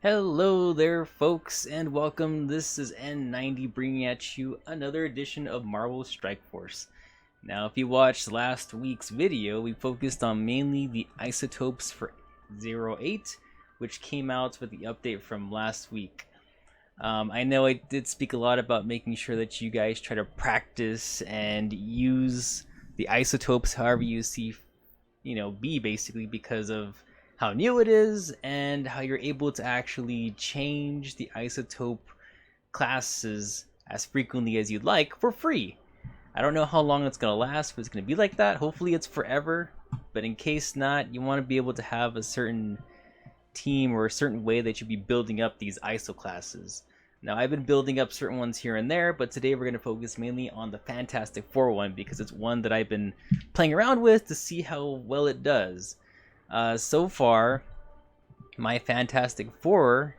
Hello there, folks, and welcome. This is N90 bringing at you another edition of Marvel Strike Force. Now, if you watched last week's video, we focused on mainly the isotopes for Iso-8, which came out with the update from last week. I know I did speak a lot about making sure that you guys try to practice and use the isotopes however you see, be basically because of how new it is and how you're able to actually change the isotope classes as frequently as you'd like for free. I don't know how long it's going to last, but it's going to be like that. Hopefully it's forever, but in case not, you want to be able to have a certain team or a certain way that you'd be building up these ISO classes. Now, I've been building up certain ones here and there, but today we're going to focus mainly on the Fantastic Four one because it's one that I've been playing around with to see how well it does. So far, my Fantastic Four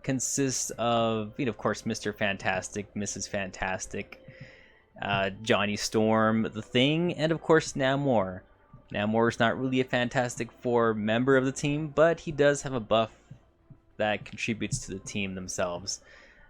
consists of, of course, Mr. Fantastic, Mrs. Fantastic, Johnny Storm, The Thing, and of course, Namor. Namor is not really a Fantastic Four member of the team, but he does have a buff that contributes to the team themselves.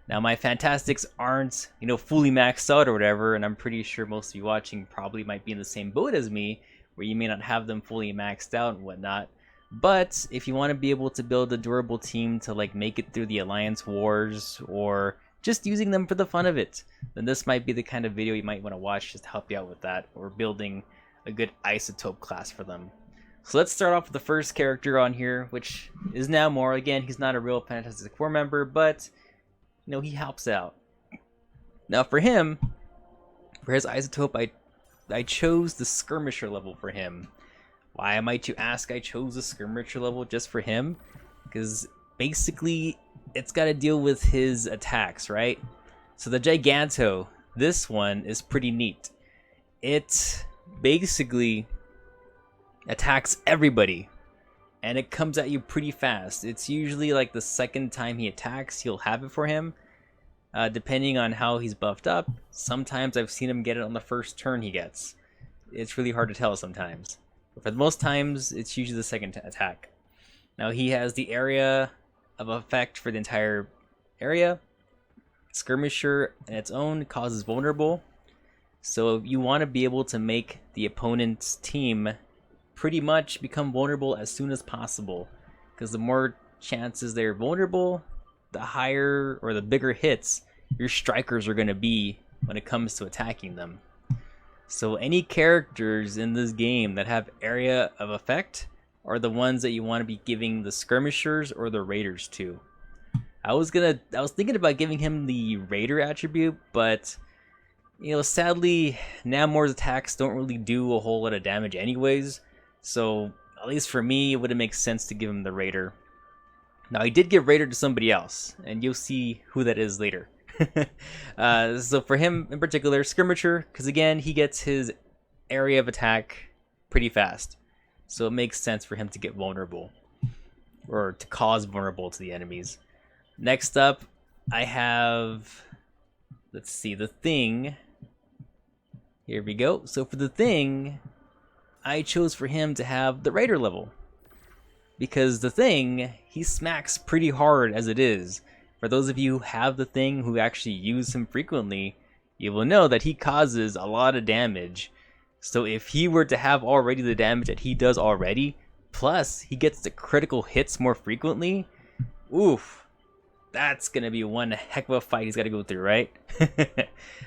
Now, my Fantastics aren't, fully maxed out or whatever, and I'm pretty sure most of you watching probably might be in the same boat as me, where you may not have them fully maxed out and whatnot. But if you want to be able to build a durable team to make it through the Alliance Wars, or just using them for the fun of it, then this might be the kind of video you might want to watch just to help you out with that, or building a good isotope class for them. So let's start off with the first character on here, which is Namor. Again, he's not a real Fantastic Four member, but he helps out. Now for him, for his isotope, I chose the skirmisher level for him. Why might you ask? I chose the skirmisher level just for him because basically it's got to deal with his attacks, right? So the Giganto, this one is pretty neat. It basically attacks everybody and it comes at you pretty fast. It's usually like the second time he attacks, you'll have it for him. Depending on how he's buffed up, sometimes I've seen him get it on the first turn he gets. It's really hard to tell sometimes. But for the most times, it's usually the second attack. Now he has the area of effect for the entire area. Skirmisher on its own causes vulnerable. So you want to be able to make the opponent's team pretty much become vulnerable as soon as possible. Because the more chances they're vulnerable, the higher or the bigger hits your strikers are going to be when it comes to attacking them. So any characters in this game that have area of effect are the ones that you want to be giving the skirmishers or the raiders to. I was thinking about giving him the raider attribute, but sadly Namor's attacks don't really do a whole lot of damage anyways. So at least for me, it wouldn't make sense to give him the raider. Now, I did give Raider to somebody else, and you'll see who that is later. So for him in particular, Skirmisher, because again, he gets his area of attack pretty fast. So it makes sense for him to get vulnerable, or to cause vulnerable to the enemies. Next up, I have, let's see, The Thing. Here we go. So for The Thing, I chose for him to have the Raider level. Because The Thing, he smacks pretty hard as it is. For those of you who have The Thing, who actually use him frequently, you will know that he causes a lot of damage. So if he were to have already the damage that he does already, plus he gets the critical hits more frequently, oof, that's going to be one heck of a fight he's got to go through, right?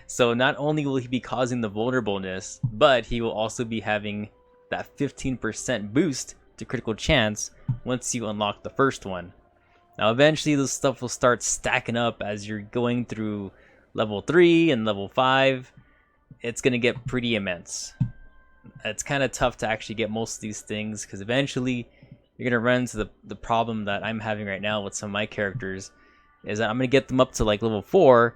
So not only will he be causing the vulnerableness, but he will also be having that 15% boost to critical chance once you unlock the first one. Now eventually this stuff will start stacking up as you're going through level 3 and level 5. It's going to get pretty immense. It's kind of tough to actually get most of these things because eventually you're going to run into the problem that I'm having right now with some of my characters, is that I'm going to get them up to level 4,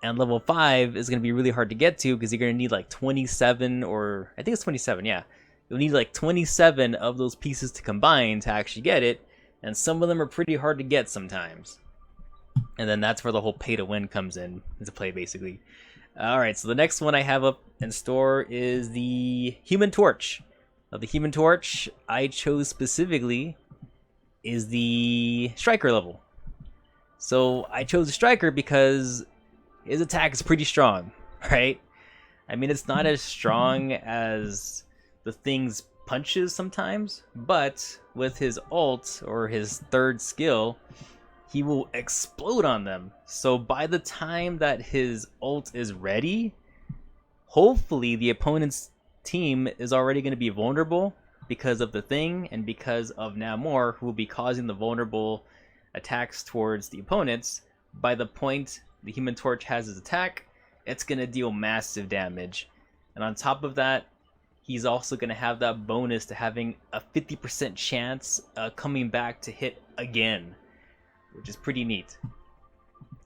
and level 5 is going to be really hard to get to because you're going to need 27, or I think it's 27, yeah. You'll need 27 of those pieces to combine to actually get it, and some of them are pretty hard to get sometimes. And then that's where the whole pay to win comes in into play, basically. Alright, so the next one I have up in store is the Human Torch. Now, the Human Torch I chose specifically is the Striker level. So I chose a striker because his attack is pretty strong, right? I mean, it's not as strong as the thing's punches sometimes, but with his ult or his third skill, he will explode on them. So by the time that his ult is ready, hopefully the opponent's team is already going to be vulnerable because of the thing and because of Namor, who will be causing the vulnerable attacks towards the opponents. By the point the Human Torch has his attack, it's going to deal massive damage. And on top of that, he's also going to have that bonus to having a 50% chance coming back to hit again, which is pretty neat.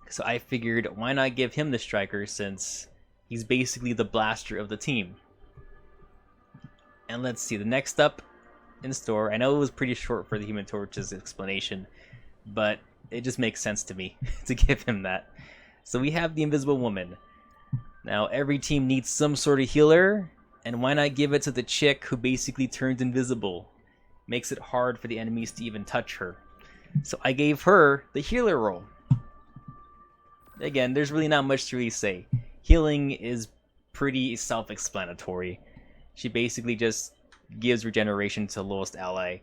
So I figured, why not give him the striker, since he's basically the blaster of the team. And let's see, the next up in store, I know it was pretty short for the Human Torch's explanation, but it just makes sense to me to give him that. So we have the Invisible Woman. Now every team needs some sort of healer, and why not give it to the chick who basically turns invisible? Makes it hard for the enemies to even touch her. So I gave her the healer role. Again, there's really not much to really say. Healing is pretty self-explanatory. She basically just gives regeneration to the lowest ally.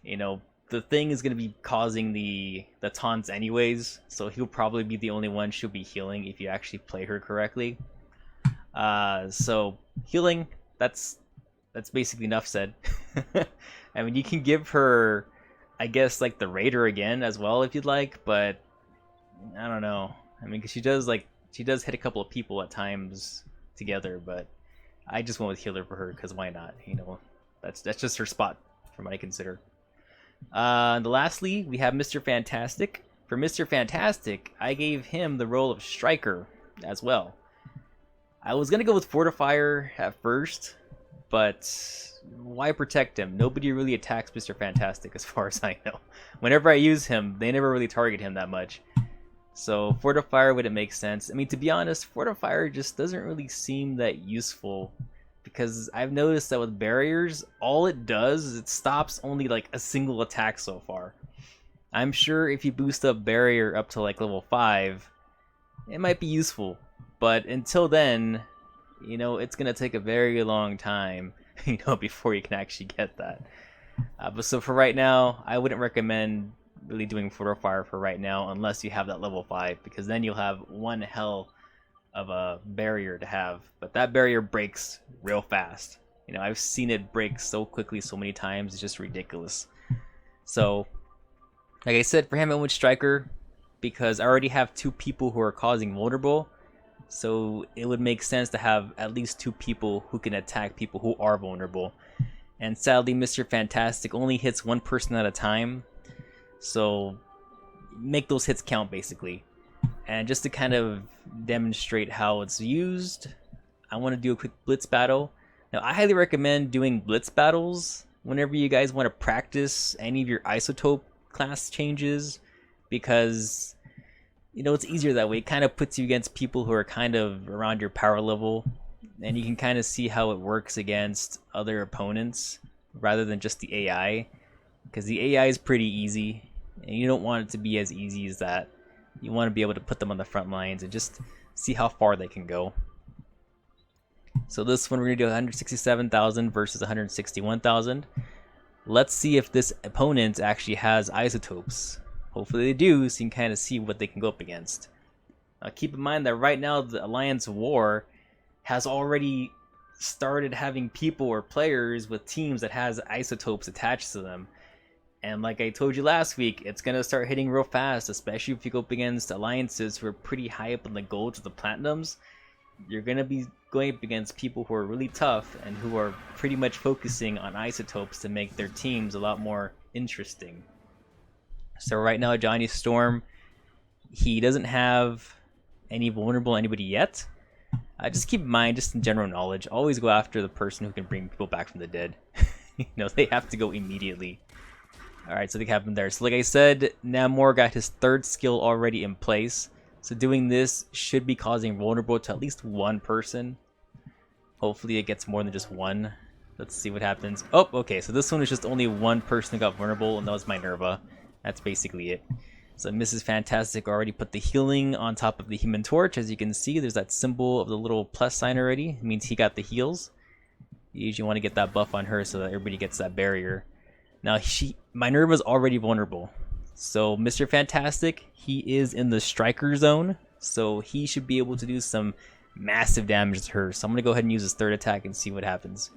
You know, the thing is going to be causing the taunts anyways, so he'll probably be the only one she'll be healing if you actually play her correctly. So healing, that's basically enough said. I mean, you can give her, I guess, like the Raider again as well if you'd like, but I don't know. I mean, because she does hit a couple of people at times together, but I just went with healer for her because why not? You know, that's just her spot from what I consider. And lastly, we have Mr. Fantastic. For Mr. Fantastic, I gave him the role of striker as well. I was gonna go with Fortifier at first, but why protect him? Nobody really attacks Mr. Fantastic as far as I know. Whenever I use him, they never really target him that much. So Fortifier wouldn't make sense. I mean, to be honest, Fortifier just doesn't really seem that useful, because I've noticed that with barriers, all it does is it stops only like a single attack so far. I'm sure if you boost up barrier up to like level 5, it might be useful, but until then, you know, it's gonna take a very long time, you know, before you can actually get that. But so for right now, I wouldn't recommend really doing Fortifier for right now unless you have that level 5, because then you'll have one hell of a barrier to have, but that barrier breaks real fast. You know, I've seen it break so quickly so many times, it's just ridiculous. So like I said, for him I went striker because I already have 2 people who are causing vulnerable, so it would make sense to have at least 2 people who can attack people who are vulnerable. And sadly, Mr. Fantastic only hits 1 person at a time, so make those hits count basically. And just to kind of demonstrate how it's used, I want to do a quick blitz battle. Now I highly recommend doing blitz battles whenever you guys want to practice any of your isotope class changes, because you know, it's easier that way. It kind of puts you against people who are kind of around your power level, and you can kind of see how it works against other opponents rather than just the AI, because the AI is pretty easy and you don't want it to be as easy as that. You want to be able to put them on the front lines and just see how far they can go. So this one we're going to do 167,000 versus 161,000. Let's see if this opponent actually has isotopes. Hopefully they do, so you can kind of see what they can go up against. Now keep in mind that right now the Alliance War has already started having people or players with teams that has isotopes attached to them. And like I told you last week, it's going to start hitting real fast, especially if you go up against alliances who are pretty high up in the gold to the platinums. You're going to be going up against people who are really tough and who are pretty much focusing on isotopes to make their teams a lot more interesting. So right now, Johnny Storm, he doesn't have any vulnerable anybody yet. Just keep in mind, just in general knowledge, always go after the person who can bring people back from the dead. You know, they have to go immediately. Alright, so they have him there. So like I said, Namor got his 3rd skill already in place. So doing this should be causing vulnerable to at least 1 person. Hopefully it gets more than just 1. Let's see what happens. Oh, okay, so this one is just only 1 person who got vulnerable, and that was Minerva. That's basically it. So Mrs. Fantastic already put the healing on top of the Human Torch. As you can see, there's that symbol of the little plus sign already. It means he got the heals. You usually want to get that buff on her so that everybody gets that barrier. Now, Minerva's already vulnerable. So Mr. Fantastic, he is in the striker zone. So he should be able to do some massive damage to her. So I'm going to go ahead and use his third attack and see what happens.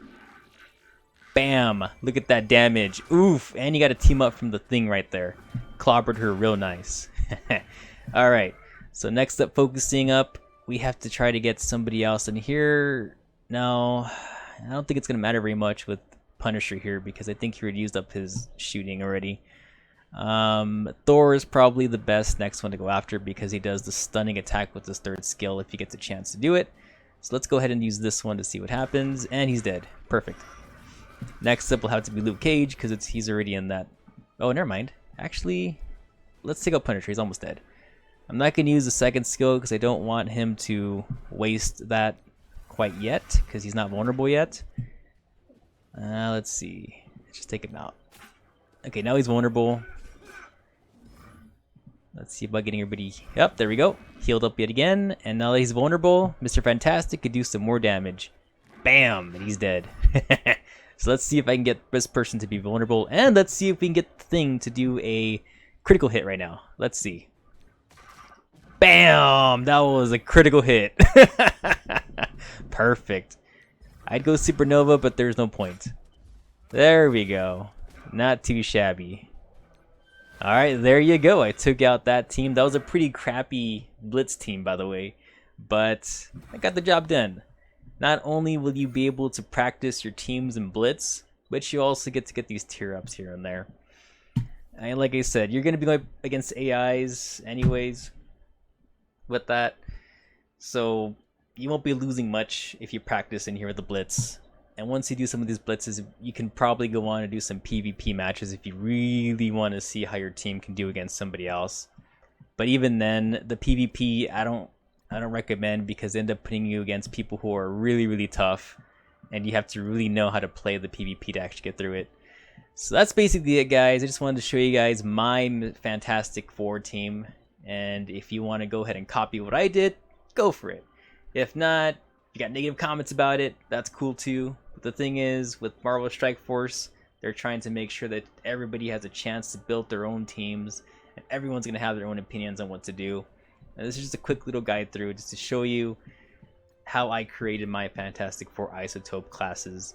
Bam! Look at that damage. Oof! And you got a team up from the thing right there. Clobbered her real nice. Alright, so next up, focusing up, we have to try to get somebody else in here. Now, I don't think it's going to matter very much with Punisher here because I think he already used up his shooting already. Thor is probably the best next one to go after because he does the stunning attack with his third skill if he gets a chance to do it. So let's go ahead and use this one to see what happens, and he's dead. Perfect. Next up will have to be Luke Cage because he's already in that. Oh, never mind. Actually, let's take out Punisher. He's almost dead. I'm not going to use the second skill because I don't want him to waste that quite yet because he's not vulnerable yet. Let's see. Let's just take him out. Okay, now he's vulnerable. Let's see about getting everybody. Yep, there we go. Healed up yet again. And now that he's vulnerable, Mr. Fantastic could do some more damage. Bam! And he's dead. So let's see if I can get this person to be vulnerable. And let's see if we can get the thing to do a critical hit right now. Let's see. Bam! That was a critical hit. Perfect. I'd go Supernova, but there's no point. There we go. Not too shabby. Alright, there you go. I took out that team. That was a pretty crappy Blitz team, by the way. But I got the job done. Not only will you be able to practice your teams in Blitz, but you also get to get these tier ups here and there. And like I said, you're going to be going against AIs anyways with that. So you won't be losing much if you practice in here with the Blitz. And once you do some of these blitzes, you can probably go on and do some PvP matches if you really want to see how your team can do against somebody else. But even then, the PvP I don't recommend because they end up putting you against people who are really, really tough. And you have to really know how to play the PvP to actually get through it. So that's basically it, guys. I just wanted to show you guys my Fantastic Four team. And if you want to go ahead and copy what I did, go for it. If not, if you got negative comments about it, that's cool too. But the thing is, with Marvel Strike Force, they're trying to make sure that everybody has a chance to build their own teams, and everyone's going to have their own opinions on what to do. And this is just a quick little guide through just to show you how I created my Fantastic Four Isotope classes.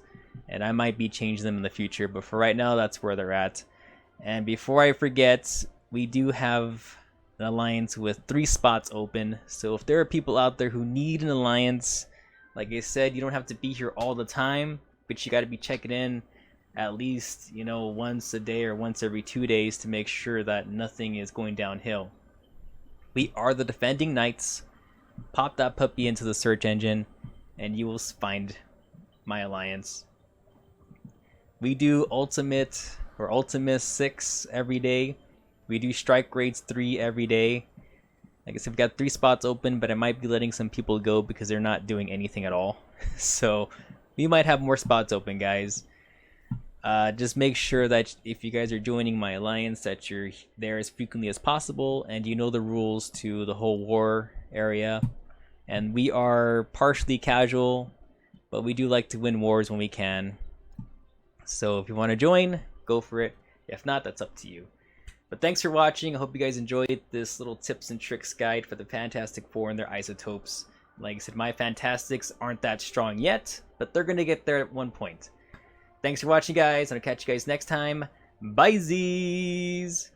And I might be changing them in the future, but for right now, that's where they're at. And before I forget, we do have an alliance with 3 spots open. So if there are people out there who need an alliance, like I said, you don't have to be here all the time, but you got to be checking in at least, you know, once a day or once every 2 days to make sure that nothing is going downhill. We are the Defending Knights. Pop that puppy into the search engine and you will find my alliance. We do Ultimate or Ultimus 6 every day. We do Strike Grades 3 every day. Like I said, we've got 3 spots open, but I might be letting some people go because they're not doing anything at all. So we might have more spots open, guys. Just make sure that if you guys are joining my alliance, that you're there as frequently as possible, and you know the rules to the whole war area. And we are partially casual, but we do like to win wars when we can. So if you want to join, go for it. If not, that's up to you. But thanks for watching. I hope you guys enjoyed this little tips and tricks guide for the Fantastic Four and their isotopes. Like I said, my Fantastics aren't that strong yet, but they're going to get there at one point. Thanks for watching, guys. I'll catch you guys next time. Bye-zies!